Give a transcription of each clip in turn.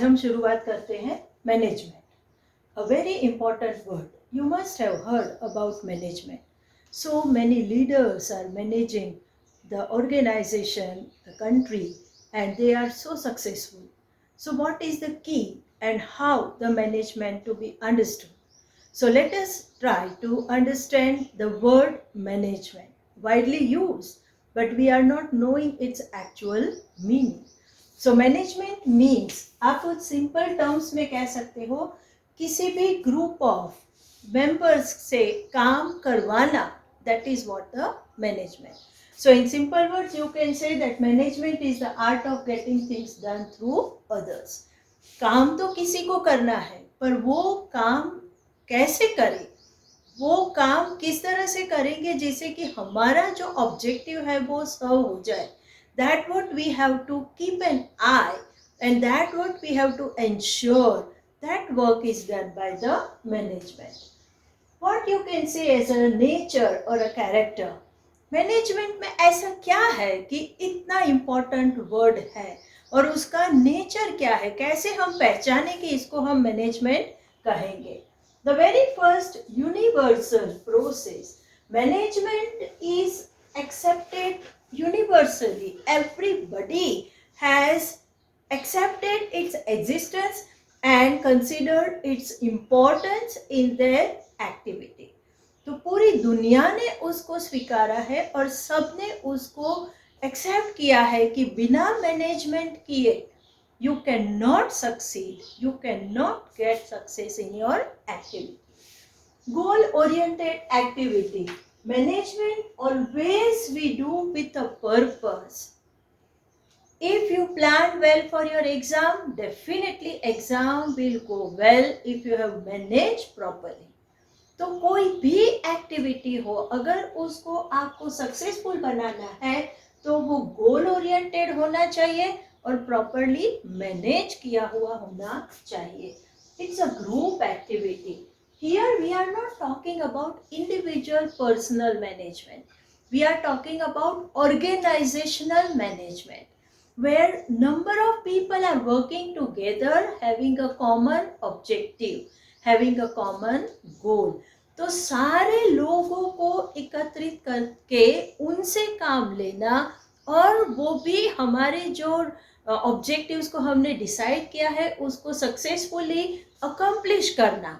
हम शुरुआत करते हैं management. A very important word. You must have heard about management. So many leaders are managing the organization, the country, and they are so successful. So what is the key and how the management to be understood? So let us try to understand the word management, widely used, but we are not knowing its actual meaning. So management means, आप कुछ simple terms में कह सकते हो, किसी भी group of members से काम करवाना, that is what the management. So in simple words you can say that management is the art of getting things done through others. काम तो किसी को करना है, पर वो काम कैसे करें, वो काम किस तरह से करेंगे जिससे कि हमारा जो ऑब्जेक्टिव है वो सर्व हो जाए. That what we have to keep an eye, and that what we have to ensure that work is done by the management. What you can say as a nature or a character. Management में ऐसा क्या है कि इतना important word है और उसका nature क्या है, कैसे हम पहचाने कि इसको हम मैनेजमेंट कहेंगे. The very first universal process, management is accepted universally. Everybody has accepted its existence and considered its importance in their activity. तो पूरी दुनिया ने उसको स्वीकारा है और सबने उसको एक्सेप्ट किया है कि बिना मैनेजमेंट किए you cannot succeed, you cannot get success in your activity. Goal oriented activity, management always we do with a purpose. If you plan well for your exam, definitely exam will go well if you have managed properly. तो कोई भी activity हो, अगर उसको आपको successful बनाना है तो वो गोल ओरिएंटेड होना चाहिए और प्रॉपरली मैनेज किया हुआ होना चाहिए. It's a group activity. Here we are not talking about individual personal management, we are talking about organisational management, where number of people are working together having a common objective, having a common goal. तो सारे लोगों को एकत्रित करके उनसे काम लेना और वो भी हमारे जो ऑब्जेक्टिव्स को हमने डिसाइड किया है उसको सक्सेसफुली अकम्प्लिश करना,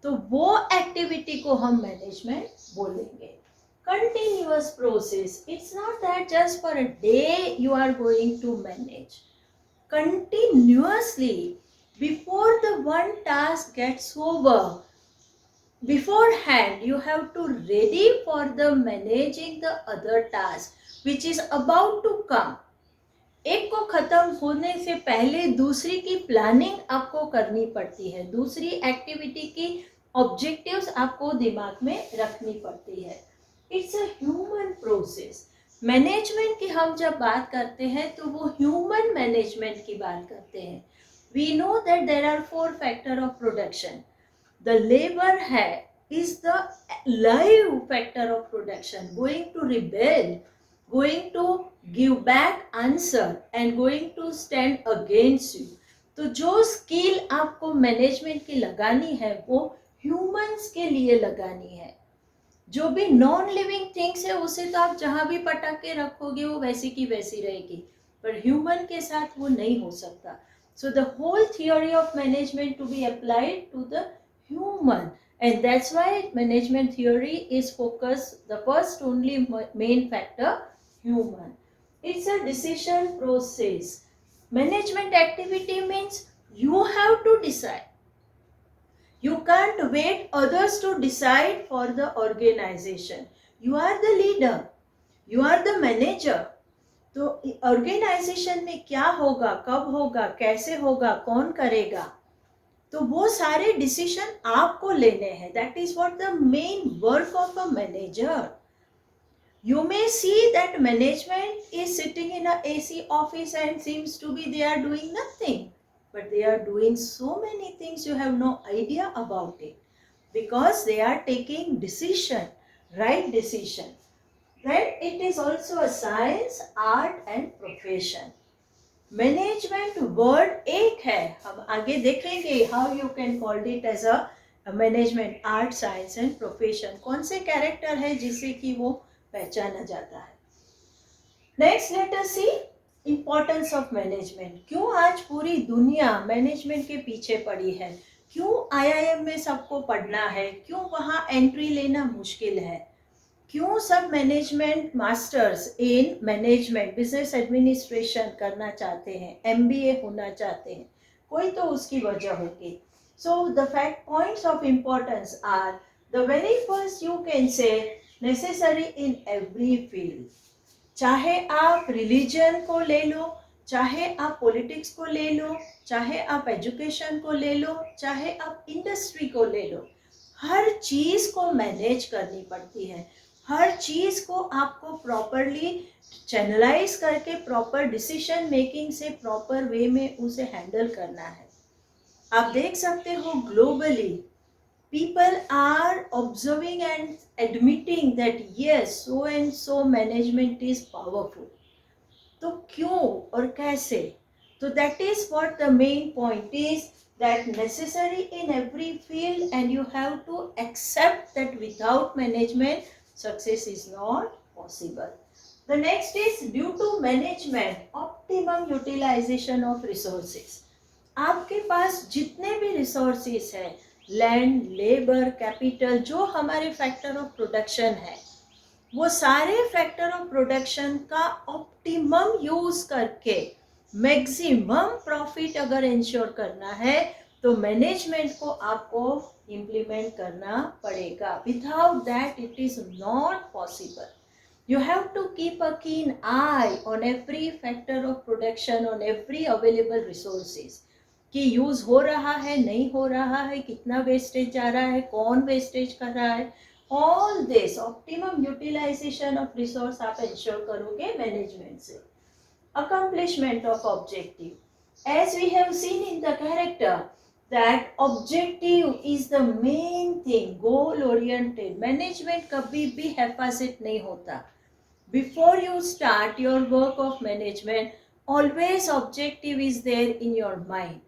तो वो एक्टिविटी को हम मैनेजमेंट बोलेंगे. Continuous process. It's not that just for a day you are going to manage. Continuously, before the one task gets over, beforehand you have to ready for the managing the other task which is about to come. एक को खत्म होने से पहले दूसरी की planning आपको करनी पड़ती है, दूसरी एक्टिविटी की ऑब्जेक्टिव्स आपको दिमाग में रखनी पड़ती है. It's a human process. Management की हम जब बात करते हैं तो वो ह्यूमन मैनेजमेंट की बात करते हैं. We know that there are 4 factor of production. The labour है is the live factor of production, going to rebel, going to give back answer and going to stand against you. तो जो skill आपको management की लगानी है वो humans के लिए लगानी है. जो भी नॉन लिविंग थिंग्स है उसे तो आप जहां भी पटा के रखोगे वो वैसी की वैसी रहेगी, पर ह्यूमन के साथ वो नहीं हो सकता. So the whole theory of management to be applied to the human, and that's why management theory is focused the first only main factor, human. It's a decision process. Management activity means you have to decide. You can't wait others to decide for the organization. You are the leader, you are the manager. तो organisation में क्या होगा, कब होगा, कैसे होगा, कौन करेगा, तो वो सारे डिसीजन आपको लेने हैं. That is what the main work of a manager. You may see that management is sitting in a AC office and seems to be they are doing nothing, but they are doing so many things you have no idea about it, because they are taking decision, right decision. Right? It is also a science, art and profession. Management word एक है, हम आगे देखेंगे how you can called it as a management art science and profession, कौन से character है जिससे कि वो पहचाना जाता है। Next let us see importance of management. क्यों आज पूरी दुनिया मैनेजमेंट के पीछे पड़ी है, क्यों आईआईएम में सबको पढ़ना है, क्यों वहाँ एंट्री लेना मुश्किल है, क्यों सब management masters in management business administration करना चाहते हैं, एमबीए होना चाहते हैं, कोई तो उसकी वजह होगी। So the fact points of importance are, the very first you can say necessary in every field. चाहे आप रिलीजन को ले लो, चाहे आप पॉलिटिक्स को ले लो, चाहे आप एजुकेशन को ले लो, चाहे आप इंडस्ट्री को ले लो, हर चीज को मैनेज करनी पड़ती है। हर चीज को आपको प्रॉपरली चैनलाइज करके प्रॉपर डिसीजन मेकिंग से प्रॉपर वे में उसे हैंडल करना है। आप देख सकते हो globally people are observing and admitting that yes, so and so management is powerful. तो क्यों और कैसे? तो that is what the main point is, that necessary in every field and you have to accept that without management success is not possible. The next is due to management optimum utilization of resources. आपके पास जितने भी resources हैं, land, labour, capital, जो हमारे factor of production है, वो सारे factor of production का ऑप्टिमम यूज करके मैक्सिमम प्रॉफिट अगर इंश्योर करना है तो मैनेजमेंट को आपको इम्प्लीमेंट करना पड़ेगा। Without that it is not possible. You have to keep a keen eye on every factor of production, on every available resources. कि यूज हो रहा है, नहीं हो रहा है, कितना वेस्टेज जा रहा है, कौन वेस्टेज कर रहा है, all this optimum utilisation of resource आप इंश्योर करोगे मैनेजमेंट से। Accomplishment of objective, as we have seen in the character that objective is the main thing, goal oriented. Management कभी भी हैफाजत नहीं होता। Before you start your work of management always objective is there in your mind.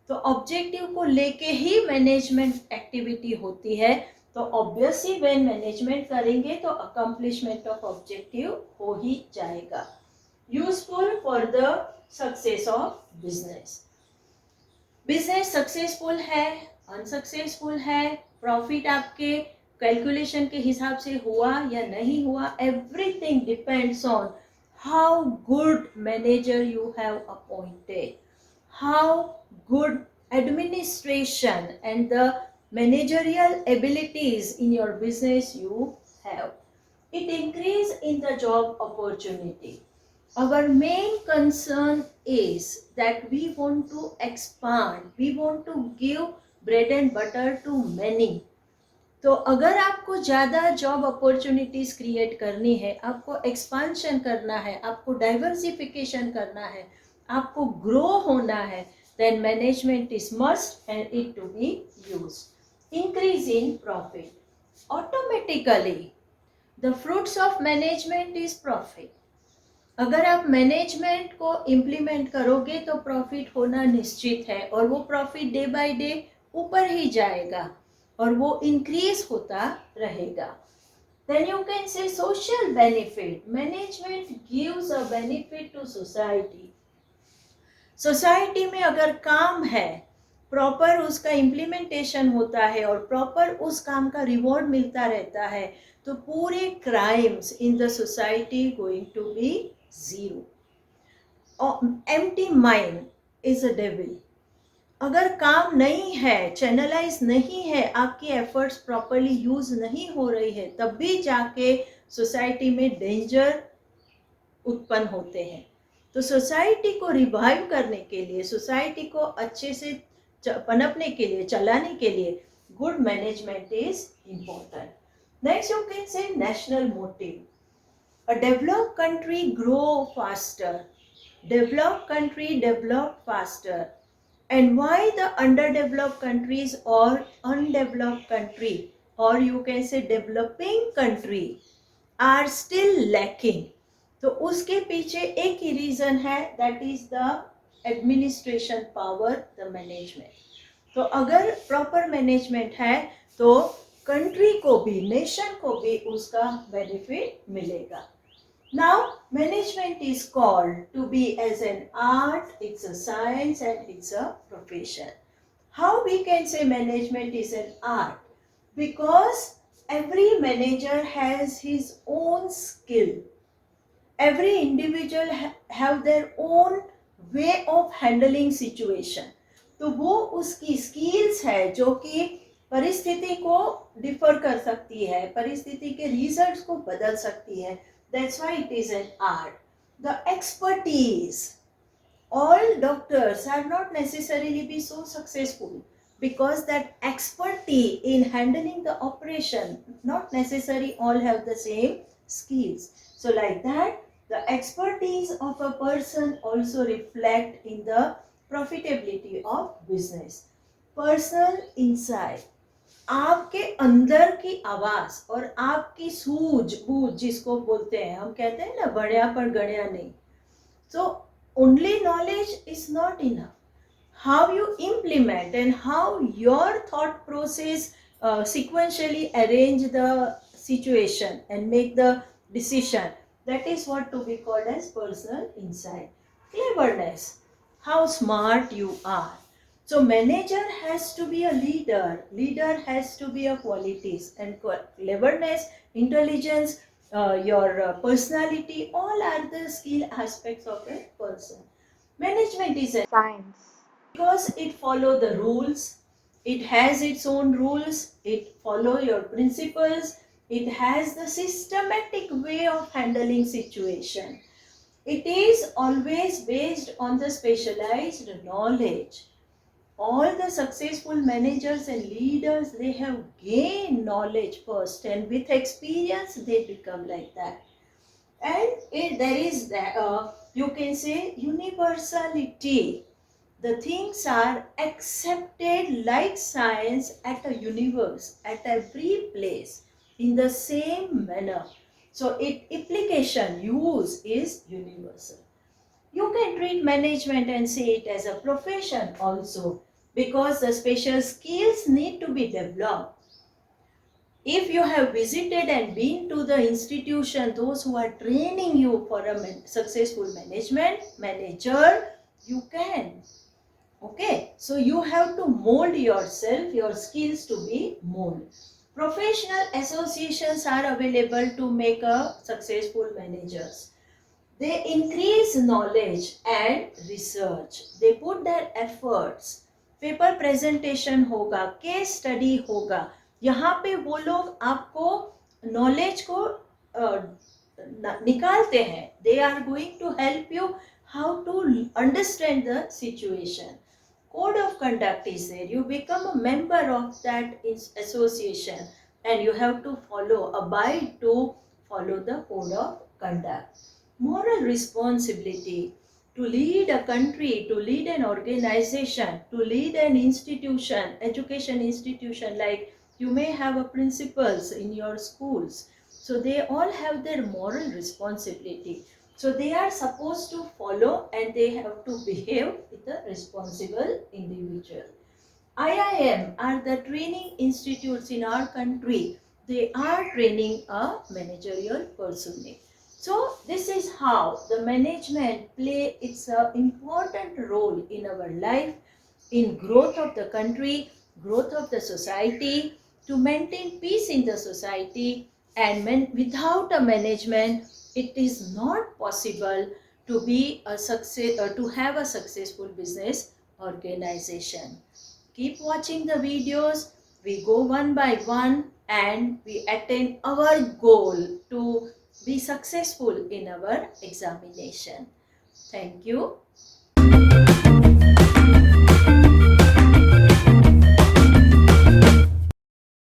तो objective को लेके ही management activity होती है। तो ऑब्वियसली व्हेन मैनेजमेंट करेंगे तो अकम्प्लिशमेंट ऑफ ऑब्जेक्टिव हो ही जाएगा। Useful for the success of business. Business successful है, अनसक्सेसफुल है, प्रॉफिट आपके कैलकुलेशन के हिसाब से हुआ या नहीं हुआ, everything depends on how good manager you have appointed, how good administration and the managerial abilities in your business you have. It increase in the job opportunity. Our main concern is that we want to expand, we want to give bread and butter to many. तो अगर आपको ज़्यादा job opportunities create करनी है, आपको expansion करना है, आपको डाइवर्सिफिकेशन करना है, आपको ग्रो होना है, then management is must and it to be used. Increase in profit. Automatically, the fruits of management is profit. अगर आप मैनेजमेंट को इम्प्लीमेंट करोगे तो प्रॉफिट होना निश्चित है, और वो प्रॉफिट डे बाय डे ऊपर ही जाएगा और वो इंक्रीज होता रहेगा। Then you can say social benefit. Management gives a benefit to society. Society में अगर काम है, प्रॉपर उसका इम्प्लीमेंटेशन होता है और प्रॉपर उस काम का रिवॉर्ड मिलता रहता है, तो पूरे crimes in the society going to be zero. Empty mind is a devil. अगर काम नहीं है, चैनलाइज नहीं है, आपकी एफर्ट्स प्रॉपरली यूज नहीं हो रही है, तब भी जाके सोसाइटी में डेंजर उत्पन्न होते हैं। तो सोसाइटी को रिवाइव करने के लिए, सोसाइटी को अच्छे से पनपने के लिए, चलाने के लिए good management is important. Next you can से national motive. A developed country grow faster, developed country develop faster, and why the underdeveloped countries or undeveloped country, or you can say developing country, are still lacking. तो उसके पीछे एक ही reason है, that is the administration power the management. तो अगर proper management है तो country को भी, नेशन को भी उसका बेनिफिट मिलेगा. Now, management is called to be as an art, it's a science and it's a profession. How we can say management is an art? Because every manager has his own skill. Every individual have their own way of handling situation. तो वो उसकी skills है जो कि परिस्थिति को differ कर सकती है, परिस्थिति के रिजल्ट्स को बदल सकती है. That's why it is an art. The expertise. All doctors are not necessarily be so successful because that expertise in handling the operation, not necessarily all have the same skills. So like that, the expertise of a person also reflect in the profitability of business. Personal insight. आपके अंदर की आवाज और आपकी सूझबूझ जिसको बोलते हैं, हम कहते हैं ना बढ़िया पर गणिया नहीं. So only knowledge is not enough. How you implement and how your thought process sequentially arrange the situation and make the decision, that is what to be called as personal insight. Cleverness. How smart you are. So manager has to be a leader. Leader has to be a qualities, and cleverness, intelligence, your personality, all are the skill aspects of a person. Management is a Science. because it follow the rules. It has its own rules. It follow your principles. It has the systematic way of handling situation. It is always based on the specialized knowledge. All the successful managers and leaders, they have gained knowledge first, and with experience they become like that. And there is you can say universality. The things are accepted like science at a universe, at every place, in the same manner. So application use is universal. You can treat management and see it as a profession also, because the special skills need to be developed. If you have visited and been to the institution, those who are training you for a successful manager, you can. Okay, so you have to mold yourself, your skills to be molded. Professional associations are available to make a successful managers. They increase knowledge and research. They put their efforts. Paper presentation होगा, case study होगा, यहाँ पे वो लोग आपको knowledge को निकालते हैं. They are going to help you how to understand the situation. Code of conduct is there. You become a member of that association and you have to abide to follow the code of conduct. Moral responsibility. To lead a country, to lead an organization, to lead an institution, education institution, like you may have a principals in your schools. So they all have their moral responsibility. So they are supposed to follow and they have to behave with a responsible individual. IIM are the training institutes in our country. They are training a managerial personnel. So this is how the management play its important role in our life, in growth of the country, growth of the society, to maintain peace in the society. And without a management, it is not possible to be a success or to have a successful business organization. Keep watching the videos. We go one by one and we attain our goal to be successful in our examination. Thank you.